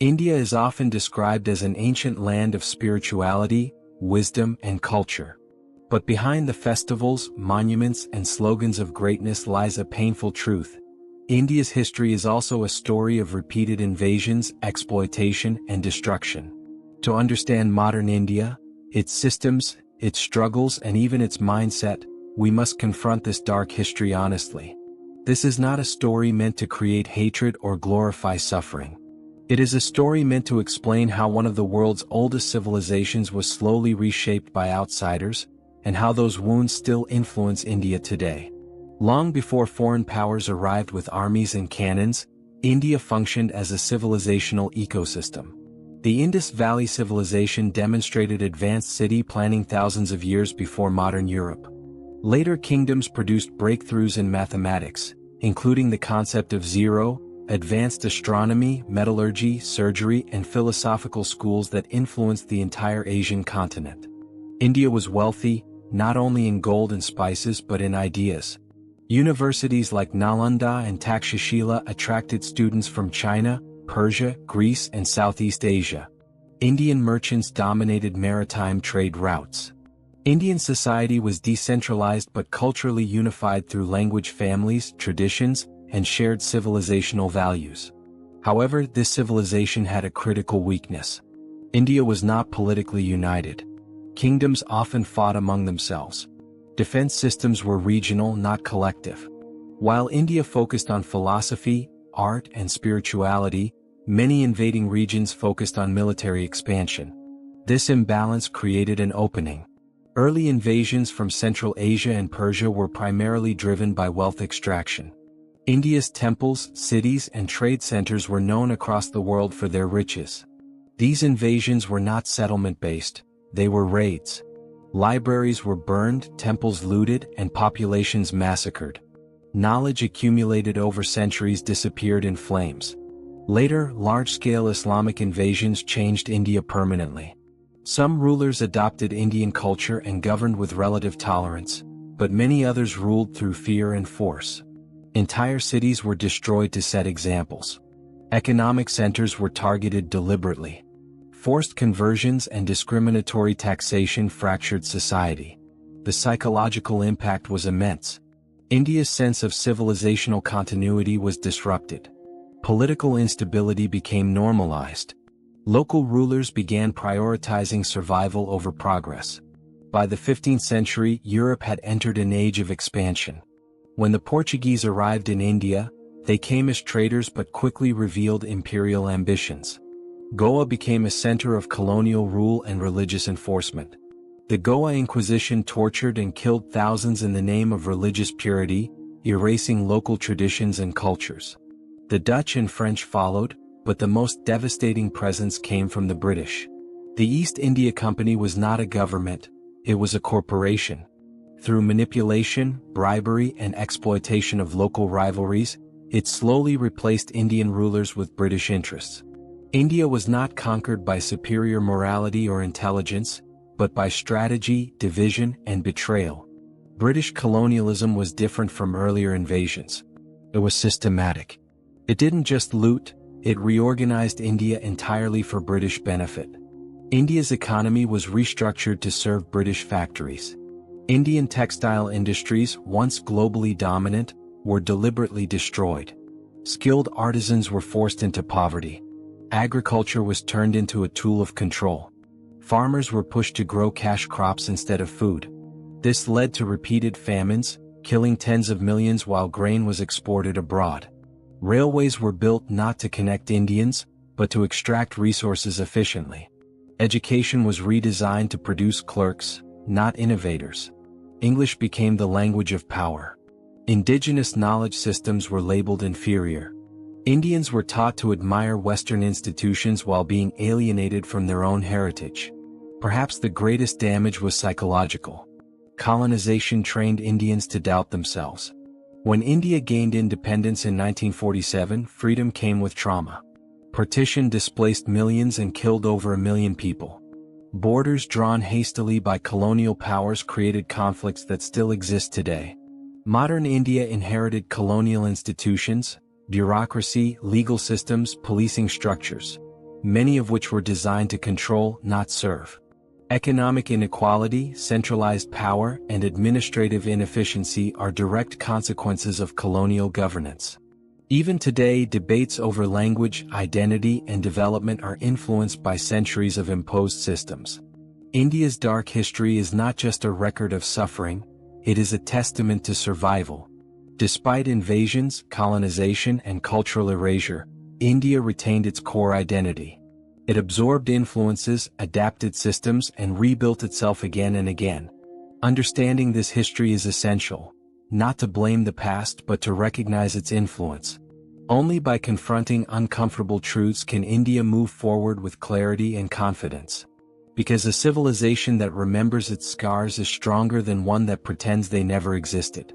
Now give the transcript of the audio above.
India is often described as an ancient land of spirituality, wisdom, and culture. But behind the festivals, monuments, and slogans of greatness lies a painful truth. India's history is also a story of repeated invasions, exploitation, and destruction. To understand modern India, its systems, its struggles, and even its mindset, we must confront this dark history honestly. This is not a story meant to create hatred or glorify suffering. It is a story meant to explain how one of the world's oldest civilizations was slowly reshaped by outsiders, and how those wounds still influence India today. Long before foreign powers arrived with armies and cannons, India functioned as a civilizational ecosystem. The Indus Valley Civilization demonstrated advanced city planning thousands of years before modern Europe. Later kingdoms produced breakthroughs in mathematics, including the concept of zero, advanced astronomy, metallurgy, surgery, and philosophical schools that influenced the entire Asian continent. India was wealthy, not only in gold and spices but in ideas. Universities like Nalanda and Takshashila attracted students from China, Persia, Greece, and Southeast Asia. Indian merchants dominated maritime trade routes. Indian society was decentralized but culturally unified through language families, traditions, and shared civilizational values. However, this civilization had a critical weakness. India was not politically united. Kingdoms often fought among themselves. Defense systems were regional, not collective. While India focused on philosophy, art, and spirituality, many invading regions focused on military expansion. This imbalance created an opening. Early invasions from Central Asia and Persia were primarily driven by wealth extraction. India's temples, cities, and trade centers were known across the world for their riches. These invasions were not settlement-based, they were raids. Libraries were burned, temples looted, and populations massacred. Knowledge accumulated over centuries disappeared in flames. Later, large-scale Islamic invasions changed India permanently. Some rulers adopted Indian culture and governed with relative tolerance, but many others ruled through fear and force. Entire cities were destroyed to set examples. Economic centers were targeted deliberately. Forced conversions and discriminatory taxation fractured society. The psychological impact was immense. India's sense of civilizational continuity was disrupted. Political instability became normalized. Local rulers began prioritizing survival over progress. By the 15th century, Europe had entered an age of expansion. When the Portuguese arrived in India, they came as traders but quickly revealed imperial ambitions. Goa became a center of colonial rule and religious enforcement. The Goa Inquisition tortured and killed thousands in the name of religious purity, erasing local traditions and cultures. The Dutch and French followed, but the most devastating presence came from the British. The East India Company was not a government, it was a corporation. Through manipulation, bribery, and exploitation of local rivalries, it slowly replaced Indian rulers with British interests. India was not conquered by superior morality or intelligence, but by strategy, division, and betrayal. British colonialism was different from earlier invasions. It was systematic. It didn't just loot, it reorganized India entirely for British benefit. India's economy was restructured to serve British factories. Indian textile industries, once globally dominant, were deliberately destroyed. Skilled artisans were forced into poverty. Agriculture was turned into a tool of control. Farmers were pushed to grow cash crops instead of food. This led to repeated famines, killing tens of millions while grain was exported abroad. Railways were built not to connect Indians, but to extract resources efficiently. Education was redesigned to produce clerks, not innovators. English became the language of power. Indigenous knowledge systems were labeled inferior. Indians were taught to admire Western institutions while being alienated from their own heritage. Perhaps the greatest damage was psychological. Colonization trained Indians to doubt themselves. When India gained independence in 1947, freedom came with trauma. Partition displaced millions and killed over 1 million people. Borders drawn hastily by colonial powers created conflicts that still exist today. Modern India inherited colonial institutions, bureaucracy, legal systems, policing structures. many of which were designed to control, not serve. Economic inequality, centralized power, and administrative inefficiency are direct consequences of colonial governance. Even today, debates over language, identity, and development are influenced by centuries of imposed systems. India's dark history is not just a record of suffering, it is a testament to survival. Despite invasions, colonization, and cultural erasure, India retained its core identity. It absorbed influences, adapted systems, and rebuilt itself again and again. Understanding this history is essential, not to blame the past but to recognize its influence. Only by confronting uncomfortable truths can India move forward with clarity and confidence. Because a civilization that remembers its scars is stronger than one that pretends they never existed.